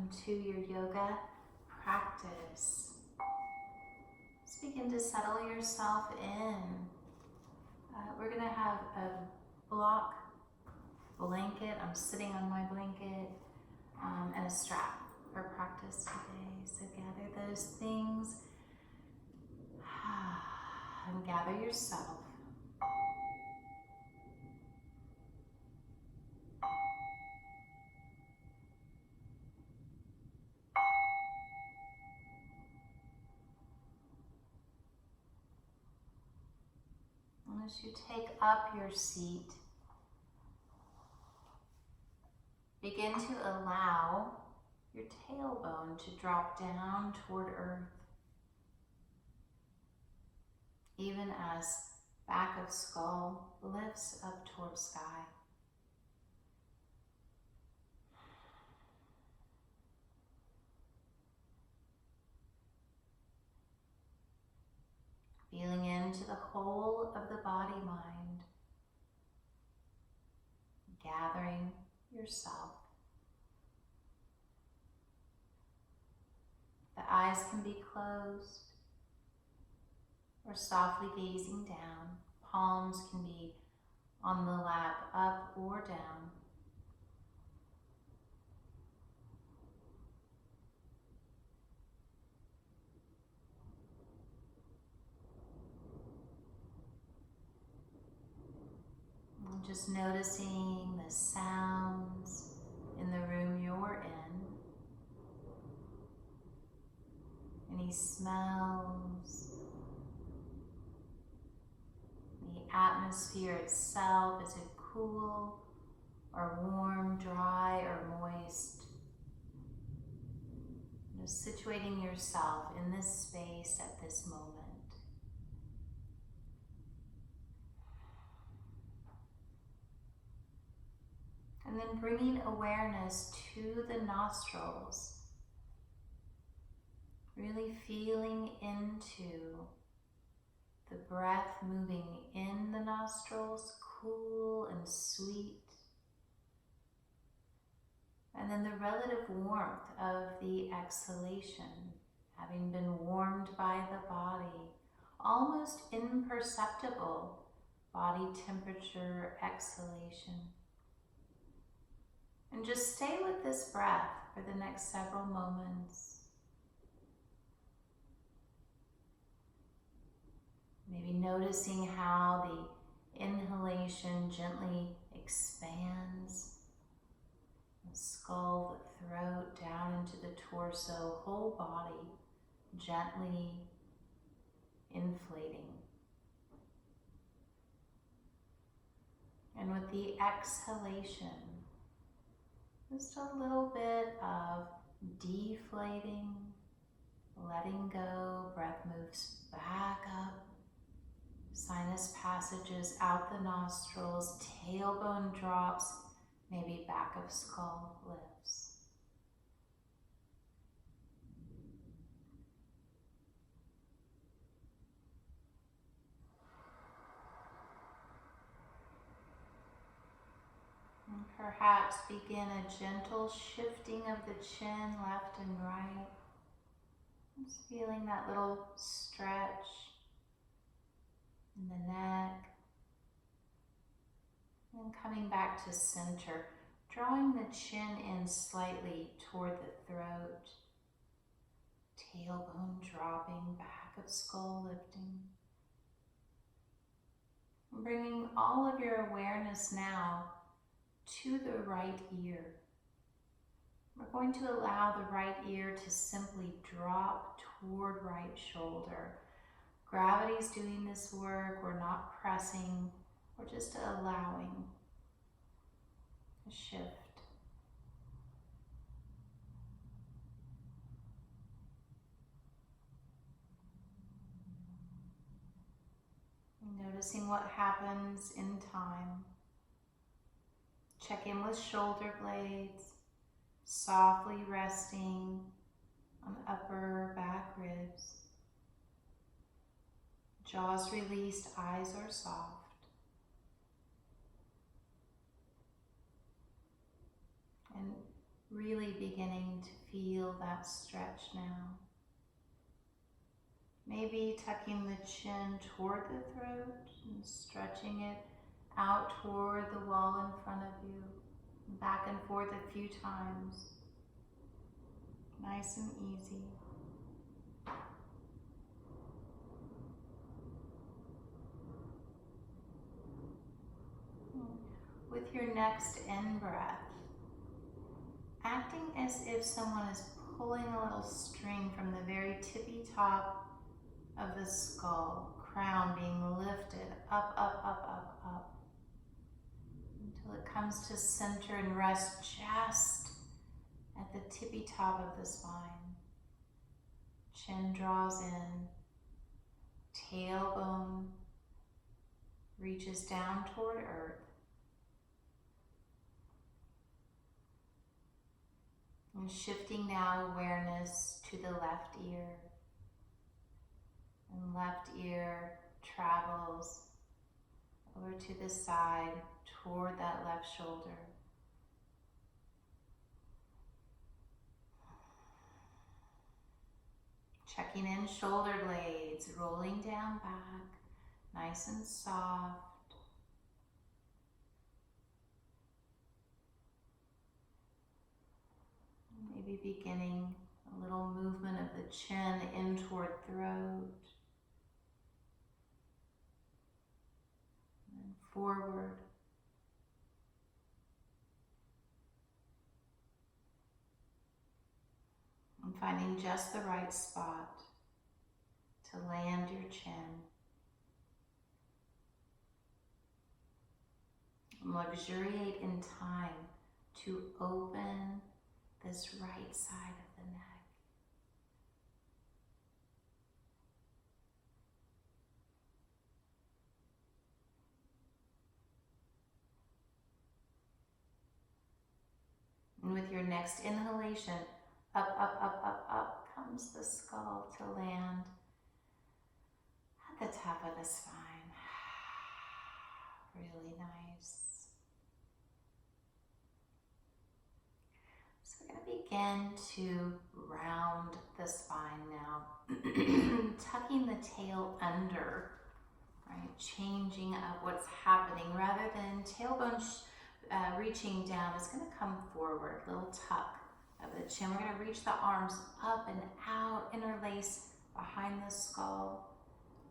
welcome to your yoga practice. Just begin to settle yourself in. We're going to have a block blanket. I'm sitting on my blanket and a strap for practice today. So gather those things and gather yourself. As you take up your seat, begin to allow your tailbone to drop down toward earth, even as back of skull lifts up toward sky. Feeling into the whole of the body-mind, gathering yourself. The eyes can be closed or softly gazing down. Palms can be on the lap, up or down. Just noticing the sounds in the room you're in. Any smells. The atmosphere itself. Is it cool or warm, dry or moist? Just situating yourself in this space at this moment. And then bringing awareness to the nostrils, really feeling into the breath moving in the nostrils, cool and sweet. And then the relative warmth of the exhalation, having been warmed by the body, almost imperceptible body temperature exhalation. And just stay with this breath for the next several moments. Maybe noticing how the inhalation gently expands the skull, the throat, down into the torso, whole body gently inflating. And with the exhalation, just a little bit of deflating, letting go, breath moves back up, sinus passages out the nostrils, tailbone drops, maybe back of skull lifts. And perhaps begin a gentle shifting of the chin left and right. Just feeling that little stretch in the neck. And coming back to center, drawing the chin in slightly toward the throat. Tailbone dropping, back of skull lifting. And bringing all of your awareness now to the right ear. We're going to allow the right ear to simply drop toward right shoulder. Gravity's doing this work. We're not pressing. We're just allowing a shift. Noticing what happens in time. Check in with shoulder blades, softly resting on upper back ribs. Jaws released, eyes are soft. And really beginning to feel that stretch now. Maybe tucking the chin toward the throat and stretching it out toward the wall in front of you. Back and forth a few times. Nice and easy. With your next in-breath, acting as if someone is pulling a little string from the very tippy top of the skull, crown being lifted up, up, up, up, up, until it comes to center and rest just at the tippy top of the spine. Chin draws in, tailbone reaches down toward earth. And shifting now awareness to the left ear. And left ear travels over to the side toward that left shoulder. Checking in shoulder blades, rolling down back, nice and soft. Maybe beginning a little movement of the chin in toward throat. And forward. And finding just the right spot to land your chin. And luxuriate in time to open this right side of the neck. And with your next inhalation, up, up, up, up, up comes the skull to land at the top of the spine. Really nice. So we're going to begin to round the spine now. Tucking the tail under, right? Changing up what's happening rather than tailbone reaching down. It's going to come forward, little tuck of the chin. We're going to reach the arms up and out, interlace behind the skull.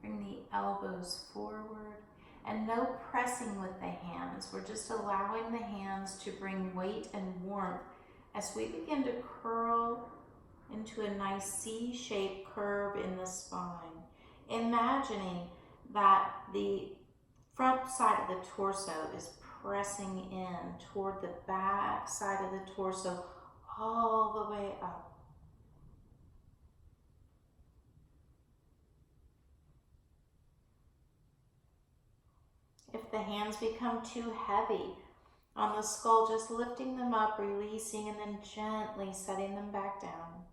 Bring the elbows forward. And no pressing with the hands. We're just allowing the hands to bring weight and warmth as we begin to curl into a nice C-shaped curve in the spine. Imagining that the front side of the torso is pressing in toward the back side of the torso all the way up. If the hands become too heavy on the skull, just lifting them up, releasing, and then gently setting them back down.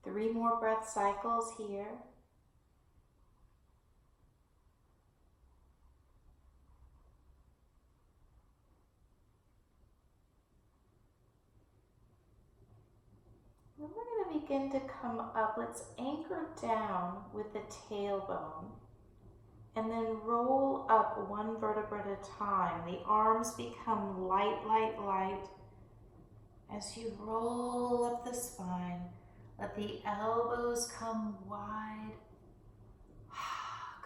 Three more breath cycles here. Then we're going to begin to come up. Let's anchor down with the tailbone and then roll up one vertebra at a time. The arms become light, light, light. As you roll up the spine, let the elbows come wide,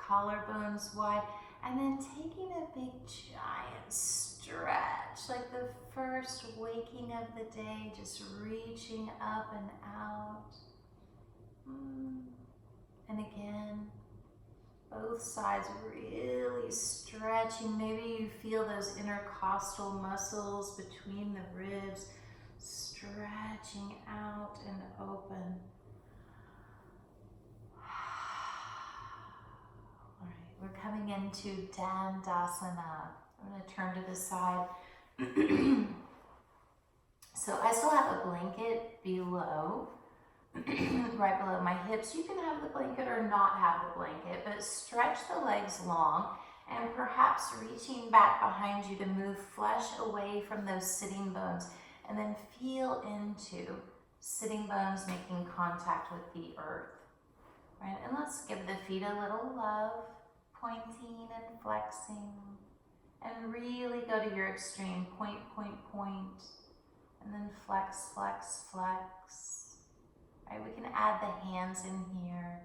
collarbones wide, and then taking a big giant stretch, like the first waking of the day, just reaching up and out. And again, both sides really stretching. Maybe you feel those intercostal muscles between the ribs stretching out and open. We're coming into Dandasana. I'm going to turn to the side. So I still have a blanket below, right below my hips. You can have the blanket or not have the blanket, but stretch the legs long and perhaps reaching back behind you to move flesh away from those sitting bones, and then feel into sitting bones making contact with the earth. Right? And let's give the feet a little love, pointing and flexing, and really go to your extreme. Point, point, point, and then flex, flex, flex. Right? We can add the hands in here.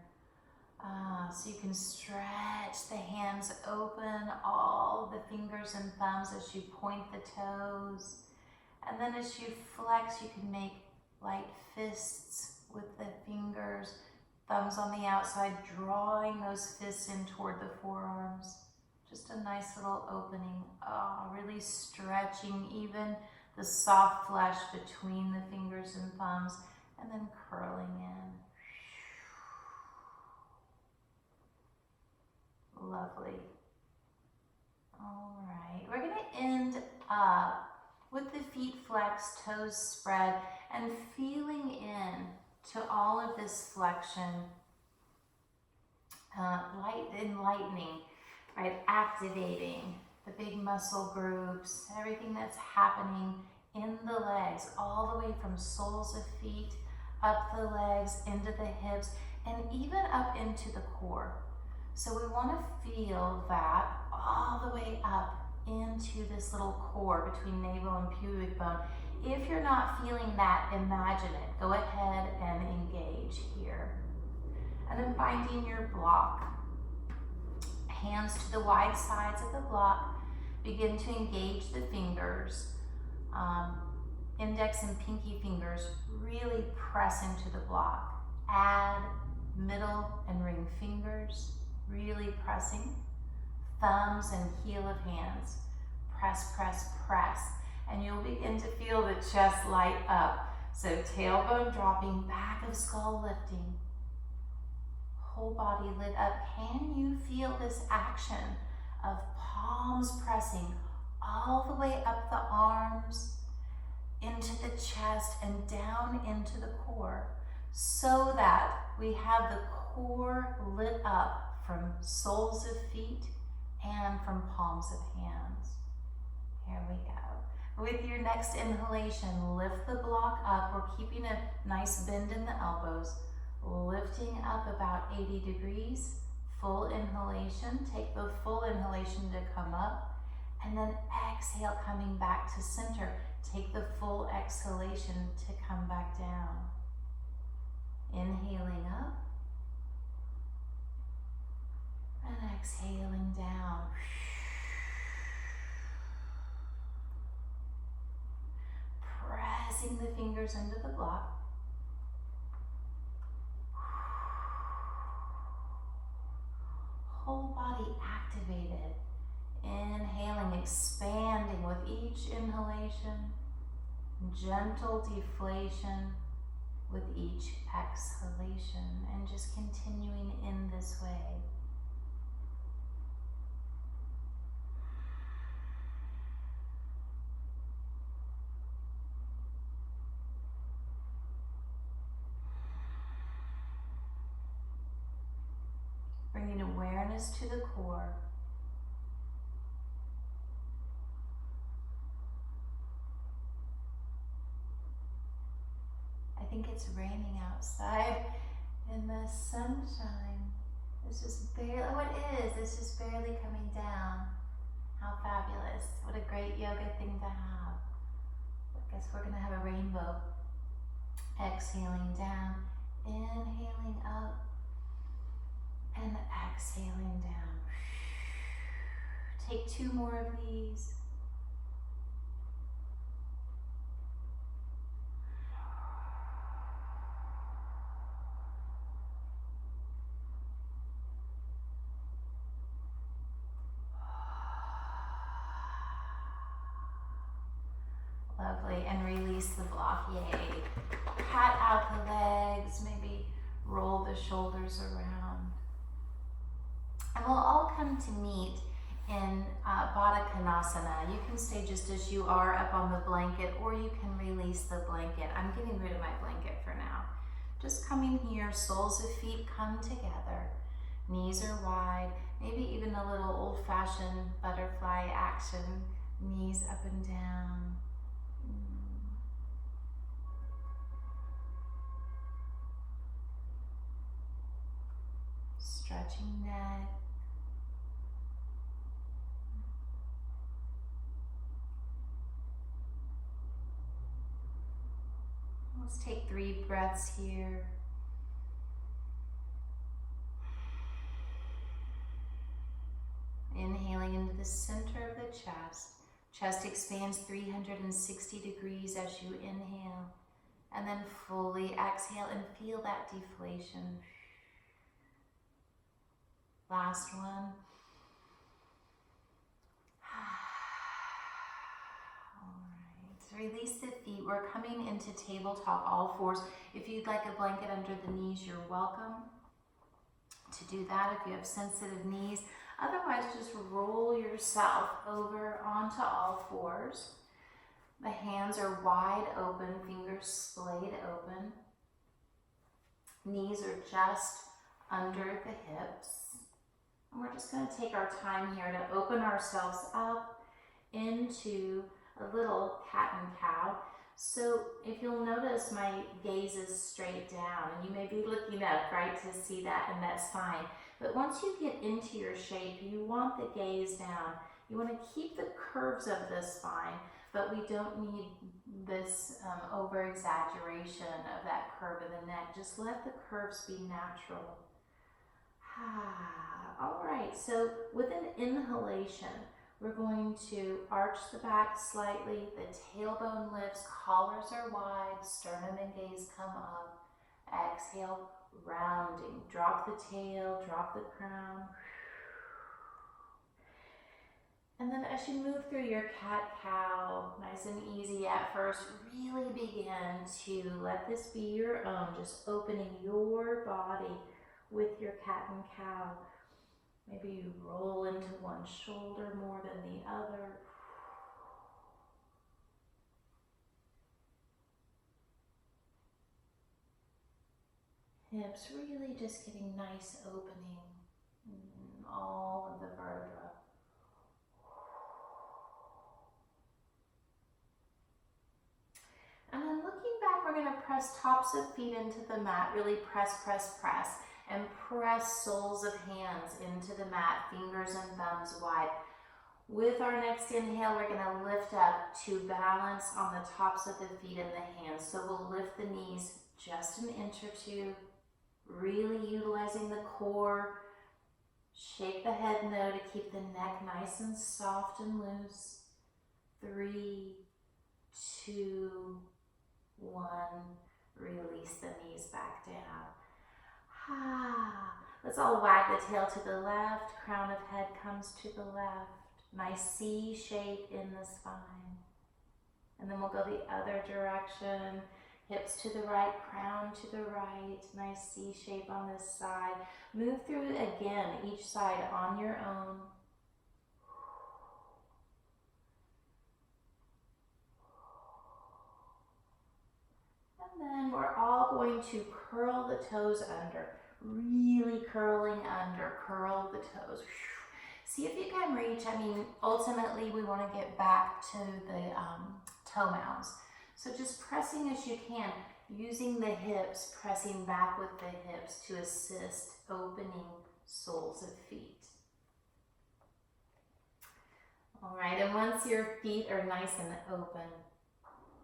So you can stretch the hands open, all the fingers and thumbs as you point the toes. And then as you flex, you can make light fists with the fingers, thumbs on the outside, drawing those fists in toward the forearms. Just a nice little opening. Really stretching even the soft flesh between the fingers and thumbs, and then curling in. Lovely. All right, we're going to end up with the feet flexed, toes spread, and feeling in to all of this flexion, enlightening, right? Activating the big muscle groups, everything that's happening in the legs, all the way from soles of feet, up the legs, into the hips, and even up into the core. So we want to feel that all the way up into this little core between navel and pubic bone. If you're not feeling that, imagine it. Go ahead and engage here. And then finding your block. Hands to the wide sides of the block. Begin to engage the fingers. Index and pinky fingers really press into the block. Add middle and ring fingers. Really pressing. Thumbs and heel of hands. Press, press, press. And you'll begin to feel the chest light up. So tailbone dropping, back of skull lifting. Whole body lit up. Can you feel this action of palms pressing all the way up the arms, into the chest, and down into the core, so that we have the core lit up from soles of feet and from palms of hands. Here we go. With your next inhalation, lift the block up. We're keeping a nice bend in the elbows, lifting up about 80 degrees. Full inhalation. Take the full inhalation to come up, and then exhale, coming back to center. Take the full exhalation to come back down. Inhaling up, and exhaling down. Pressing the fingers into the block. Whole body activated. Inhaling, expanding with each inhalation. Gentle deflation with each exhalation. And just continuing in this way. Bringing awareness to the core. I think it's raining outside in the sunshine. It's just barely, oh it is, it's just barely coming down. How fabulous. What a great yoga thing to have. I guess we're gonna have a rainbow. Exhaling down, inhaling up, and exhaling down. Take 2 more of these. Lovely, and release the block, yay. Pat out the legs, maybe roll the shoulders around. And we'll all come to meet in Baddha Konasana. You can stay just as you are up on the blanket, or you can release the blanket. I'm getting rid of my blanket for now. Just coming here, soles of feet come together. Knees are wide, maybe even a little old-fashioned butterfly action. Knees up and down. Stretching neck. Let's take 3 breaths here. Inhaling into the center of the chest. Chest expands 360 degrees as you inhale. And then fully exhale and feel that deflation. Last one. Release the feet. We're coming into tabletop, all fours. If you'd like a blanket under the knees, you're welcome to do that if you have sensitive knees. Otherwise, just roll yourself over onto all fours. The hands are wide open, fingers splayed open. Knees are just under the hips. And we're just going to take our time here to open ourselves up into a little cat and cow. So if you'll notice, my gaze is straight down, and you may be looking up, right, to see that, and that's fine. But once you get into your shape, you want the gaze down. You want to keep the curves of the spine, but we don't need this over-exaggeration of that curve of the neck. Just let the curves be natural. All right, so with an inhalation, we're going to arch the back slightly, the tailbone lifts, collars are wide, sternum and gaze come up. Exhale, rounding. Drop the tail, drop the crown. And then as you move through your cat-cow, nice and easy at first, really begin to let this be your own, just opening your body with your cat and cow. Maybe you roll into one shoulder more than the other. Hips really just getting nice opening in all of the vertebrae. And then looking back, we're going to press tops of feet into the mat. Really press, press, press. And press soles of hands into the mat, fingers and thumbs wide. With our next inhale, we're going to lift up to balance on the tops of the feet and the hands. So we'll lift the knees just an inch or two, really utilizing the core. Shake the head no to keep the neck nice and soft and loose. 3, 2, 1. Release the knees back down. Let's all wag the tail to the left, crown of head comes to the left. Nice C shape in the spine. And then we'll go the other direction. Hips to the right, crown to the right. Nice C shape on this side. Move through again, each side on your own. And then we're all going to curl the toes under. Really curling under, curl the toes. See if you can reach. I mean, ultimately we want to get back to the toe mounds. So just pressing as you can, using the hips, pressing back with the hips to assist opening soles of feet. All right, and once your feet are nice and open,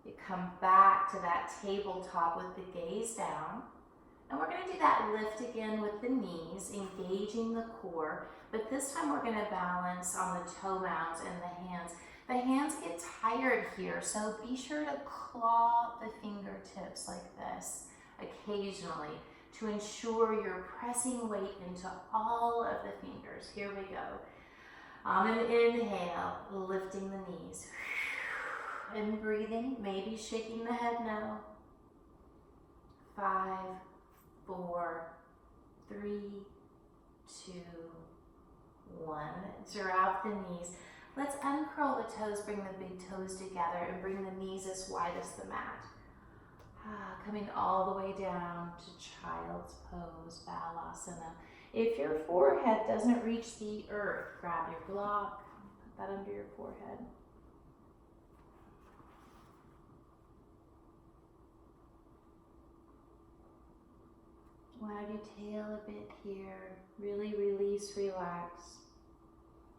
you come back to that tabletop with the gaze down. And we're going to do that lift again with the knees, engaging the core. But this time we're going to balance on the toe mounds and the hands. The hands get tired here, so be sure to claw the fingertips like this occasionally to ensure you're pressing weight into all of the fingers. Here we go. On an inhale, lifting the knees. And breathing, maybe shaking the head no. 5, 4, 3, 2, 1. Drop the knees. Let's uncurl the toes, bring the big toes together, and bring the knees as wide as the mat. Coming all the way down to child's pose, Baddasana. If your forehead doesn't reach the earth, grab your block, put that under your forehead. Wag your tail a bit here. Really release, relax.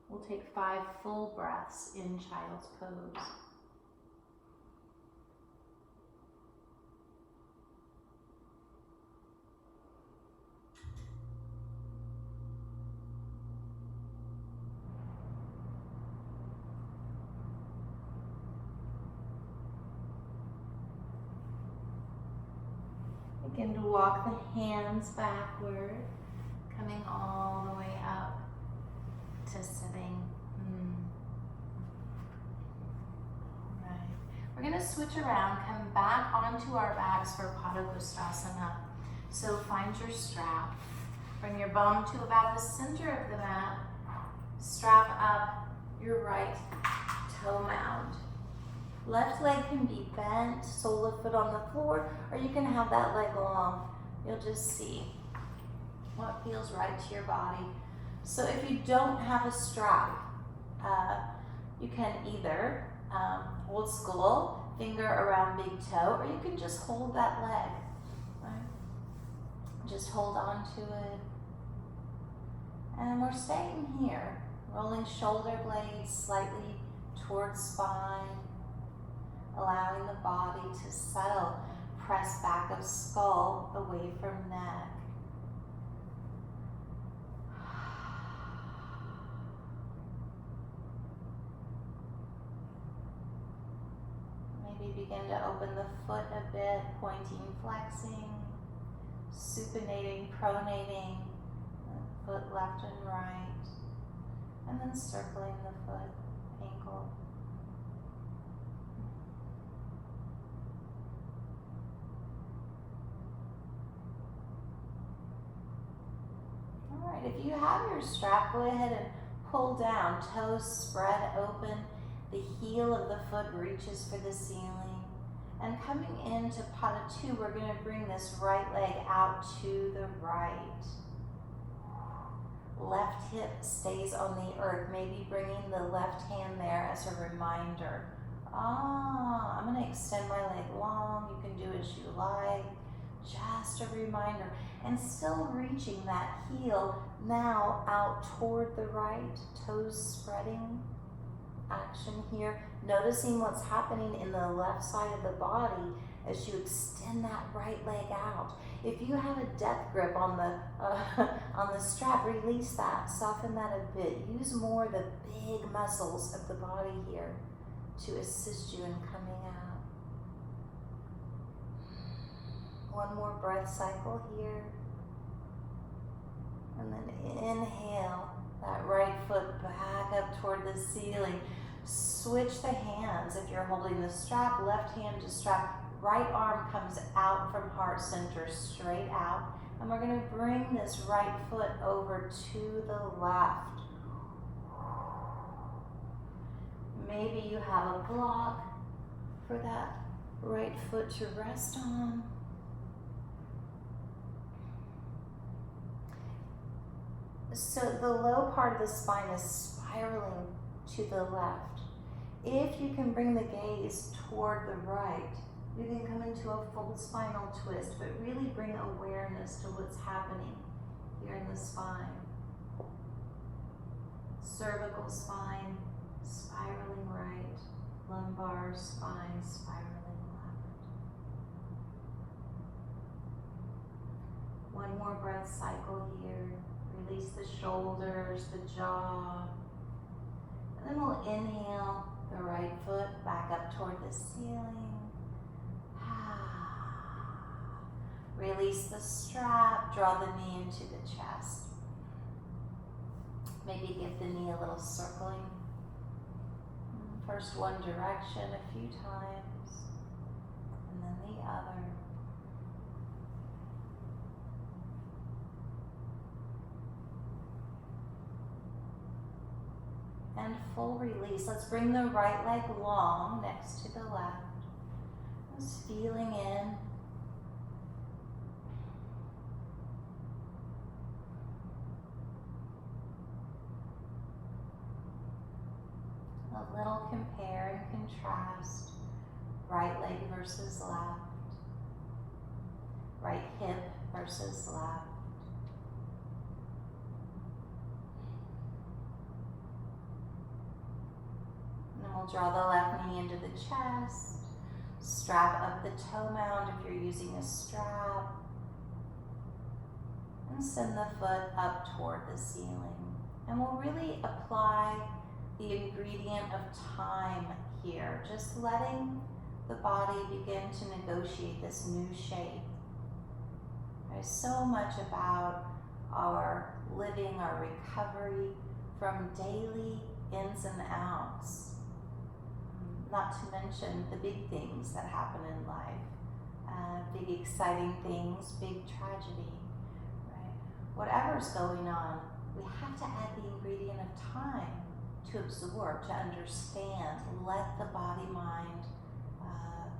We'll take 5 full breaths in child's pose. Begin to walk the hands backward, coming all the way up to sitting. All right. We're going to switch around, come back onto our backs for Baddha Konasana. So find your strap. Bring your bum to about the center of the mat. Strap up your right toe mound. Left leg can be bent, sole of foot on the floor, or you can have that leg long. You'll just see what feels right to your body. So if you don't have a strap, you can either old school, finger around big toe, or you can just hold that leg. Right? Just hold on to it. And we're staying here, rolling shoulder blades slightly towards spine, allowing the body to settle, press back of skull away from neck. Maybe begin to open the foot a bit, pointing, flexing, supinating, pronating, foot left and right, and then circling the foot, ankle. Alright, if you have your strap, go ahead and pull down, toes spread open, the heel of the foot reaches for the ceiling. And coming into Baddha 2, we're going to bring this right leg out to the right. Left hip stays on the earth, maybe bringing the left hand there as a reminder. I'm going to extend my leg long, you can do as you like. Just a reminder, and still reaching that heel now out toward the right, toes spreading. Action here, noticing what's happening in the left side of the body as you extend that right leg out. If you have a death grip on the strap, release that, soften that a bit. Use more of the big muscles of the body here to assist you in coming out. One more breath cycle here. And then inhale, that right foot back up toward the ceiling. Switch the hands. If you're holding the strap, left hand to strap, right arm comes out from heart center, straight out. And we're going to bring this right foot over to the left. Maybe you have a block for that right foot to rest on. So the low part of the spine is spiraling to the left. If you can bring the gaze toward the right, you can come into a full spinal twist, but really bring awareness to what's happening here in the spine. Cervical spine, spiraling right. Lumbar spine, spiraling left. One more breath cycle here. Release the shoulders, the jaw. And then we'll inhale the right foot back up toward the ceiling. Release the strap, draw the knee into the chest. Maybe give the knee a little circling. First one direction a few times, and then the other. and full release. Let's bring the right leg long next to the left. Just feeling in. A little compare and contrast. Right leg versus left. Right hip versus left. And then we'll draw the left knee into the chest. Strap up the toe mound if you're using a strap. And send the foot up toward the ceiling. And we'll really apply the ingredient of time here. Just letting the body begin to negotiate this new shape. There's so much about our living, our recovery from daily ins and outs. Not to mention the big things that happen in life. Big exciting things, big tragedy, right? Whatever's going on, we have to add the ingredient of time to absorb, to understand, let the body, mind,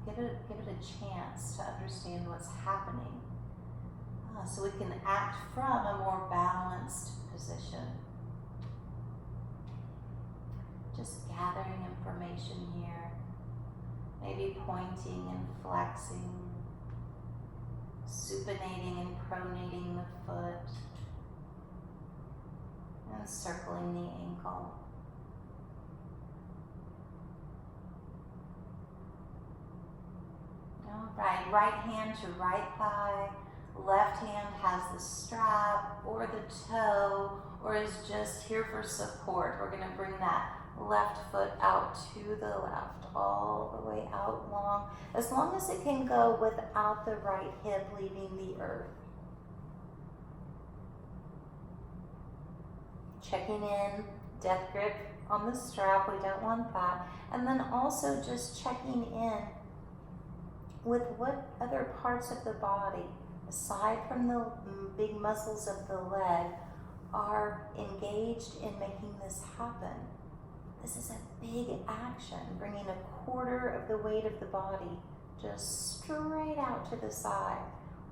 give it a chance to understand what's happening. So we can act from a more balanced position. Just gathering information here. Maybe pointing and flexing. Supinating and pronating the foot. And circling the ankle. All right, right hand to right thigh. Left hand has the strap or the toe or is just here for support. We're going to bring that left foot out to the left, all the way out long, as long as it can go without the right hip leaving the earth. Checking in, death grip on the strap, we don't want that. And then also just checking in with what other parts of the body, aside from the big muscles of the leg, are engaged in making this happen. This is a big action, bringing 1/4 of the weight of the body just straight out to the side.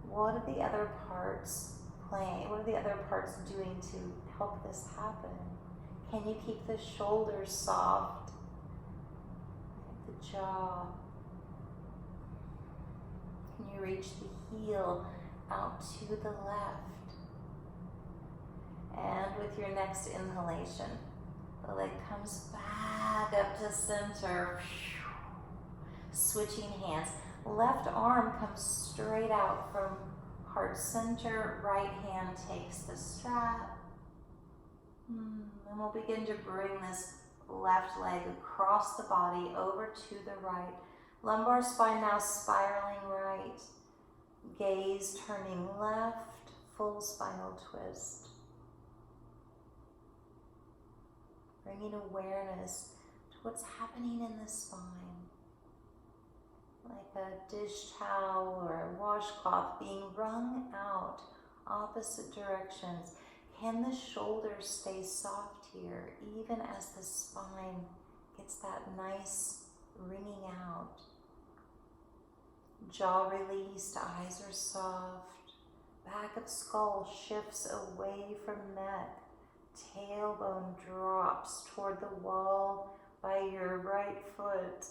What are the other parts playing? What are the other parts doing to help this happen? Can you keep the shoulders soft? The jaw. Can you reach the heel out to the left? And with your next inhalation, the leg comes back up to center. Switching hands. Left arm comes straight out from heart center. Right hand takes the strap. And we'll begin to bring this left leg across the body over to the right. Lumbar spine now spiraling right. Gaze turning left. Full spinal twist. Bringing awareness to what's happening in the spine. Like a dish towel or a washcloth being wrung out opposite directions. Can the shoulders stay soft here, even as the spine gets that nice wringing out? Jaw released, eyes are soft. Back of skull shifts away from neck. Tailbone drops toward the wall by your right foot.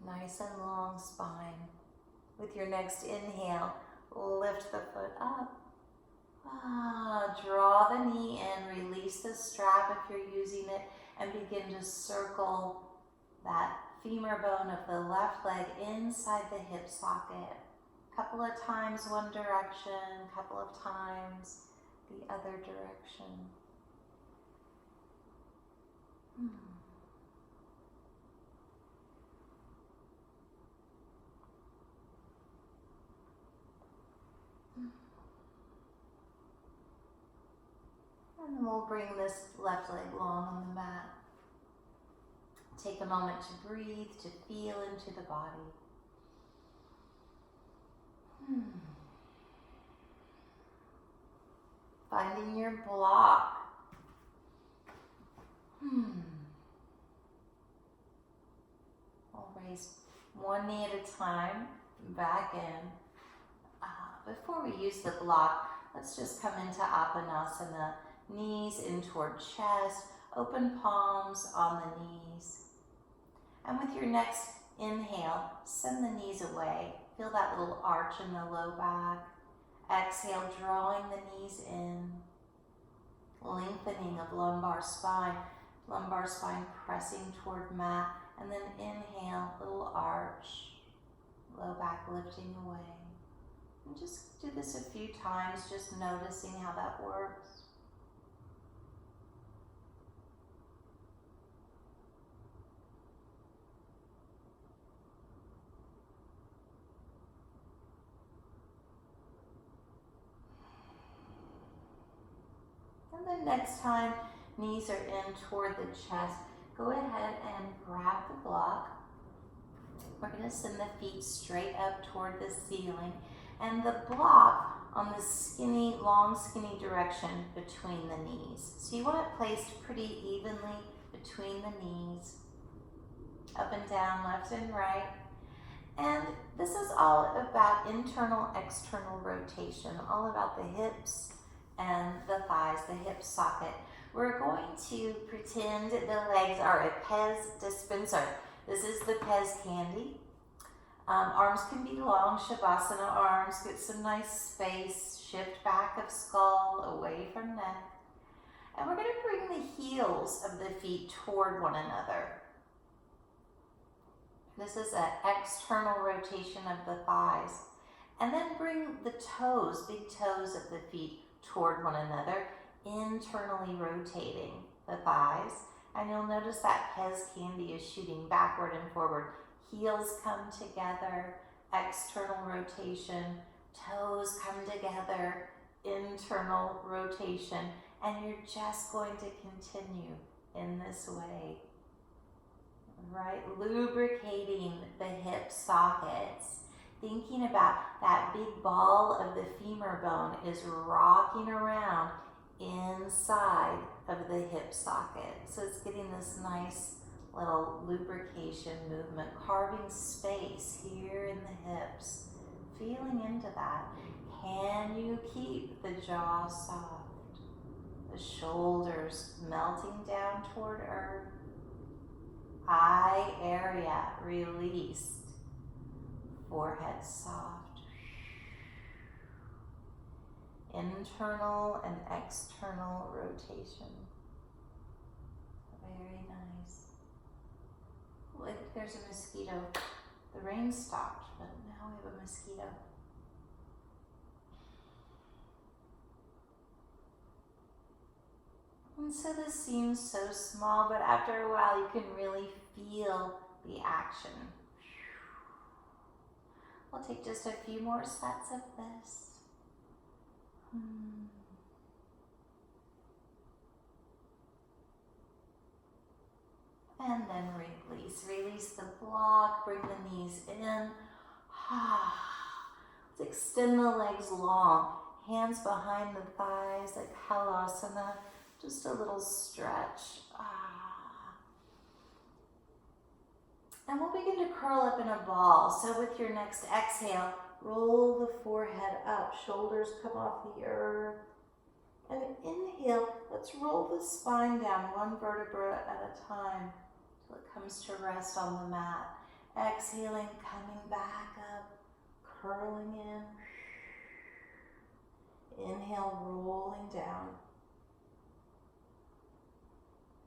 Nice and long spine. With your next inhale, lift the foot up. Draw the knee in, release the strap if you're using it, and begin to circle that femur bone of the left leg inside the hip socket. Couple of times one direction, couple of times the other direction. And then we'll bring this left leg long on the mat. Take a moment to breathe, to feel into the body. Finding your block. We'll raise one knee at a time, back in. Before we use the block, let's just come into Apanasana. Knees in toward chest, open palms on the knees. And with your next inhale, send the knees away. Feel that little arch in the low back. Exhale, drawing the knees in. Lengthening of lumbar spine pressing toward mat. And then inhale, little arch, low back lifting away. And just do this a few times, just noticing how that works. And then next time knees are in toward the chest, go ahead and grab the block. We're going to send the feet straight up toward the ceiling. And the block on the skinny, long, skinny direction between the knees. So you want it placed pretty evenly between the knees. Up and down, left and right. And this is all about internal, external rotation. All about the hips and the thighs, the hip socket. We're going to pretend the legs are a Pez dispenser. This is the Pez candy. Arms can be long, Shavasana arms. Get some nice space. Shift back of skull, away from neck. And we're going to bring the heels of the feet toward one another. This is an external rotation of the thighs. And then bring the toes, big toes of the feet toward one another, internally rotating the thighs. And you'll notice that Pez candy is shooting backward and forward. Heels come together, external rotation, toes come together, internal rotation, and you're just going to continue in this way, right? Lubricating the hip sockets, thinking about that big ball of the femur bone is rocking around inside of the hip socket. So it's getting this nice little lubrication movement, carving space here in the hips, feeling into that. Can you keep the jaw soft? The shoulders melting down toward earth. Eye area released. Forehead soft. Internal and external rotation. Very nice. Like there's a mosquito. The rain stopped, but now we have a mosquito. And so this seems so small, but after a while you can really feel the action. We'll take just a few more sets of this. And then release. Release the block, bring the knees in. Let's extend the legs long. Hands behind the thighs like Halasana. Just a little stretch. And we'll begin to curl up in a ball. So with your next exhale, roll the forehead up. Shoulders come off the earth. And inhale, let's roll the spine down one vertebra at a time till it comes to rest on the mat. Exhaling, coming back up, curling in. Inhale, rolling down.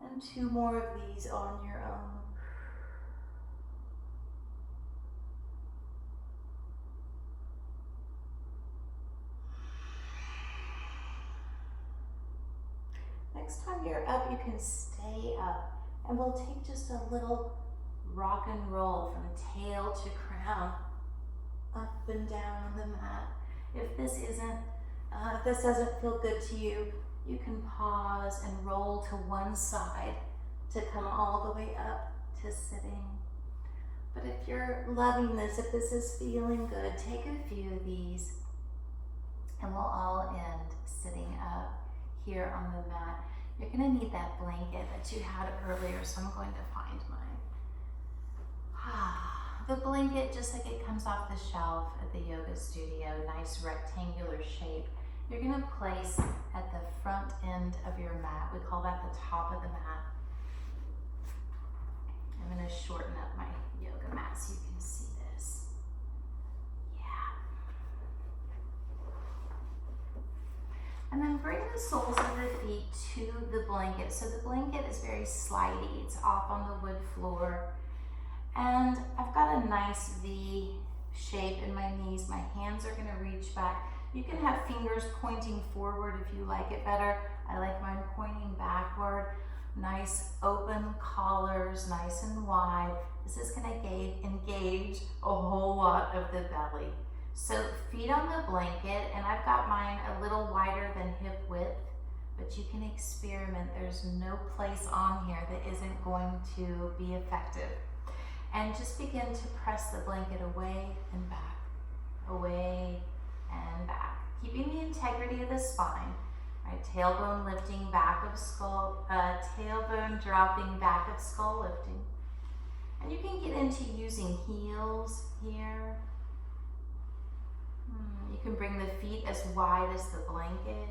And two more of these on your own. Next time you're up, you can stay up. And we'll take just a little rock and roll from tail to crown, up and down on the mat. If this doesn't feel good to you, you can pause and roll to one side to come all the way up to sitting. But if you're loving this, if this is feeling good, take a few of these and we'll all end sitting up here on the mat. You're gonna need that blanket that you had earlier, so I'm going to find mine. The blanket, just like it comes off the shelf at the yoga studio, nice rectangular shape, you're gonna place at the front end of your mat. We call that the top of the mat. I'm gonna shorten up my yoga mat so you can see this. Yeah. And then bring the soles of the feet to the blanket. So the blanket is very slidey. It's off on the wood floor. And I've got a nice V shape in my knees. My hands are gonna reach back. You can have fingers pointing forward if you like it better. I like mine pointing backward. Nice open collars, nice and wide. This is gonna engage a whole lot of the belly. So feet on the blanket, and I've got mine a little wider than hip width, but you can experiment. There's no place on here that isn't going to be effective. And just begin to press the blanket away and back, away and back. Keeping the integrity of the spine, right? Tailbone lifting, back of skull, tailbone dropping, back of skull lifting. And you can get into using heels here. You can bring the feet as wide as the blanket.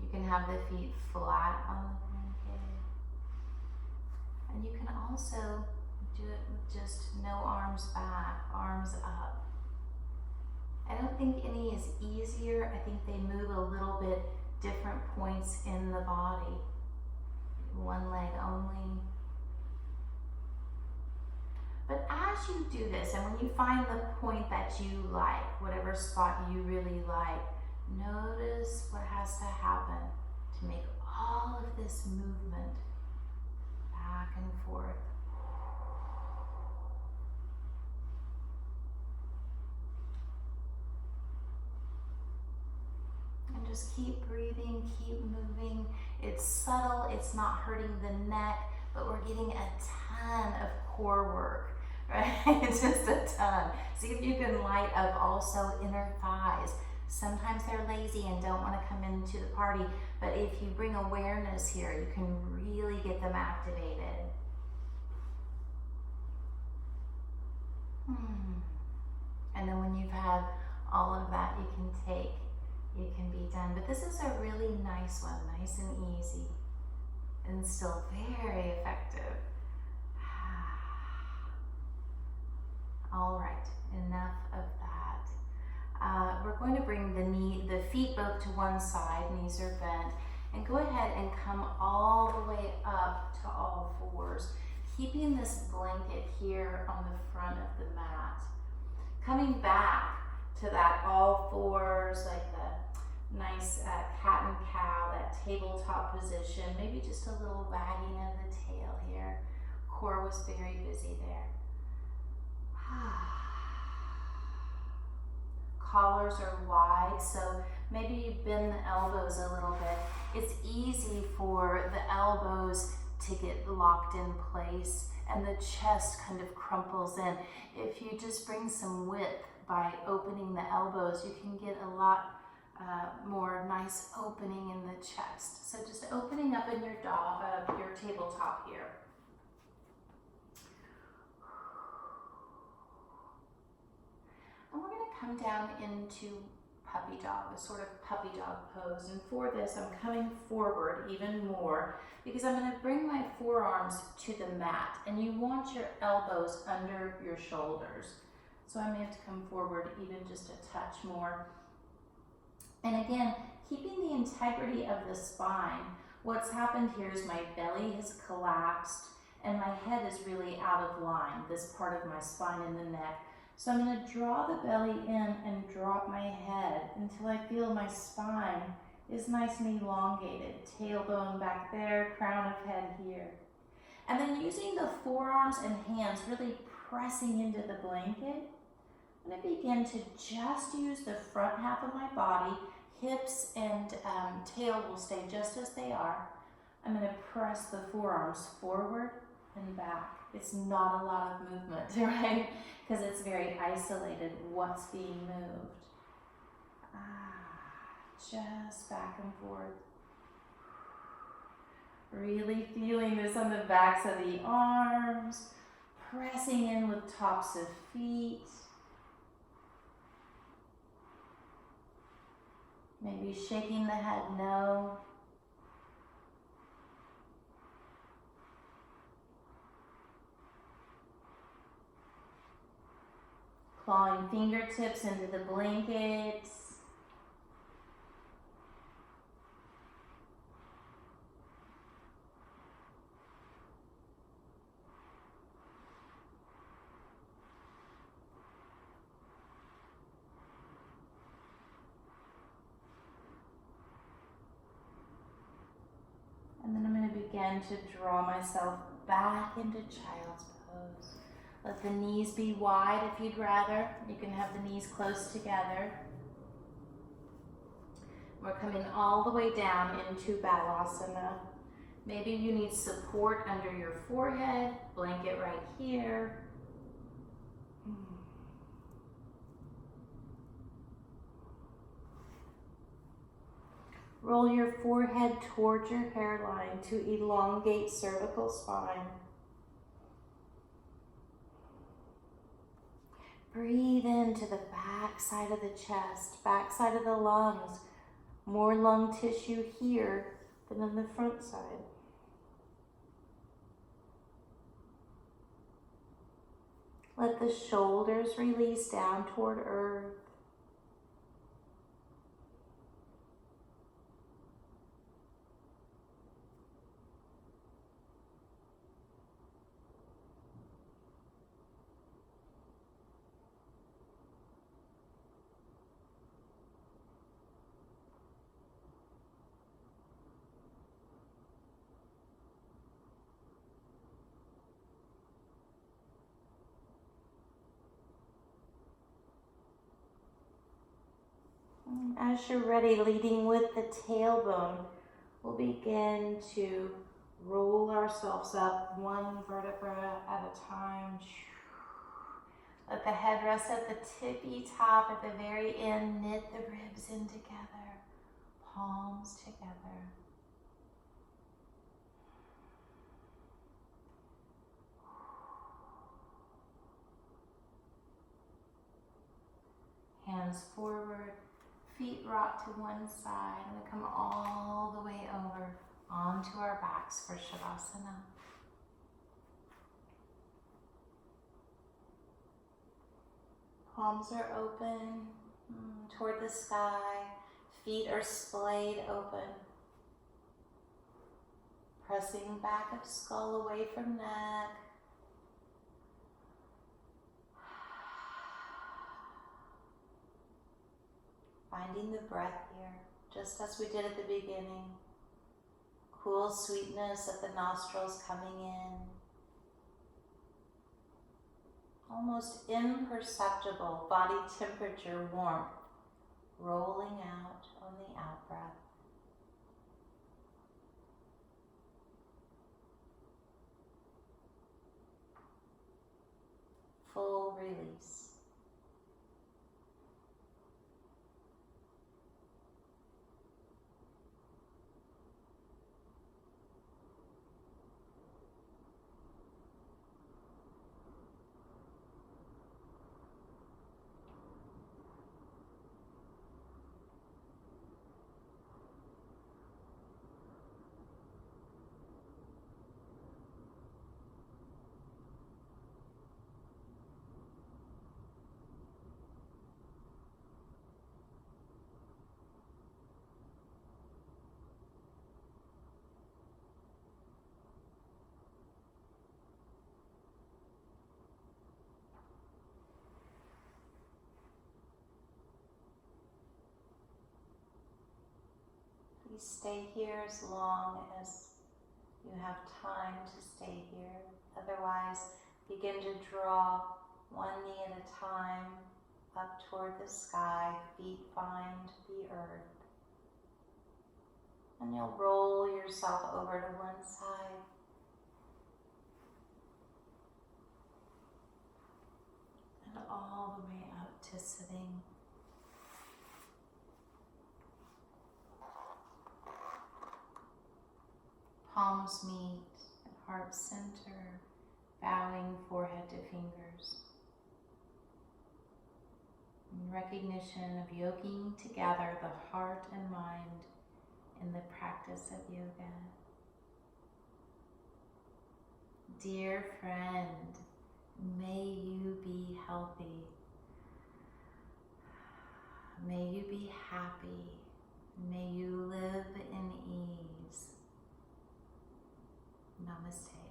You can have the feet flat on the blanket. And you can also do it with just no arms back, arms up. I don't think any is easier. I think they move a little bit different points in the body. One leg only. But as you do this, and when you find the point that you like, whatever spot you really like, notice what has to happen to make all of this movement back and forth. And just keep breathing, keep moving. It's subtle, it's not hurting the neck, but we're getting a ton of core work, right? It's just a ton. See if you can light up also inner thighs. Sometimes they're lazy and don't want to come into the party, but if you bring awareness here, you can really get them activated. And then when you've had all of that, you can be done. But this is a really nice one, nice and easy, and still very effective. All right, enough of that. We're going to bring the feet both to one side, knees are bent, and go ahead and come all the way up to all fours, keeping this blanket here on the front of the mat. Coming back to that all fours, like the nice cat and cow, that tabletop position, maybe just a little wagging of the tail here. Core was very busy there. Collars are wide, so maybe you bend the elbows a little bit. It's easy for the elbows to get locked in place and the chest kind of crumples in. If you just bring some width by opening the elbows, you can get a lot more nice opening in the chest. So just opening up in your tabletop here. And we're going to come down into puppy dog, a sort of puppy dog pose. And for this, I'm coming forward even more because I'm going to bring my forearms to the mat, and you want your elbows under your shoulders. So I may have to come forward even just a touch more. And again, keeping the integrity of the spine. What's happened here is my belly has collapsed and my head is really out of line, this part of my spine and the neck. So I'm going to draw the belly in and drop my head until I feel my spine is nice and elongated. Tailbone back there, crown of head here. And then using the forearms and hands, really pressing into the blanket, I'm going to begin to just use the front half of my body. Hips and tail will stay just as they are. I'm going to press the forearms forward and back. It's not a lot of movement, right? Because it's very isolated what's being moved. Just back and forth. Really feeling this on the backs of the arms, pressing in with tops of feet. Maybe shaking the head no. Clawing fingertips into the blankets. And then I'm going to begin to draw myself back into child's pose. Let the knees be wide if you'd rather. You can have the knees close together. We're coming all the way down into Baddasana. Maybe you need support under your forehead, blanket right here. Roll your forehead towards your hairline to elongate cervical spine. Breathe into the back side of the chest, back side of the lungs. More lung tissue here than on the front side. Let the shoulders release down toward earth. As you're ready, leading with the tailbone, we'll begin to roll ourselves up one vertebra at a time. Let the head rest at the tippy top at the very end. Knit the ribs in together, palms together. Hands forward. Feet rock to one side, and we come all the way over onto our backs for Shavasana. Palms are open toward the sky. Feet are splayed open. Pressing back of skull away from neck. Finding the breath here, just as we did at the beginning. Cool sweetness of the nostrils coming in. Almost imperceptible body temperature warmth rolling out on the out breath. Full release. Stay here as long as you have time to stay here. Otherwise, begin to draw one knee at a time up toward the sky. Feet find the earth. And you'll roll yourself over to one side. And all the way up to sitting. palms meet at heart center, bowing forehead to fingers. In recognition of yoking together the heart and mind in the practice of yoga. Dear friend, may you be healthy. May you be happy. May you live in ease. Namaste.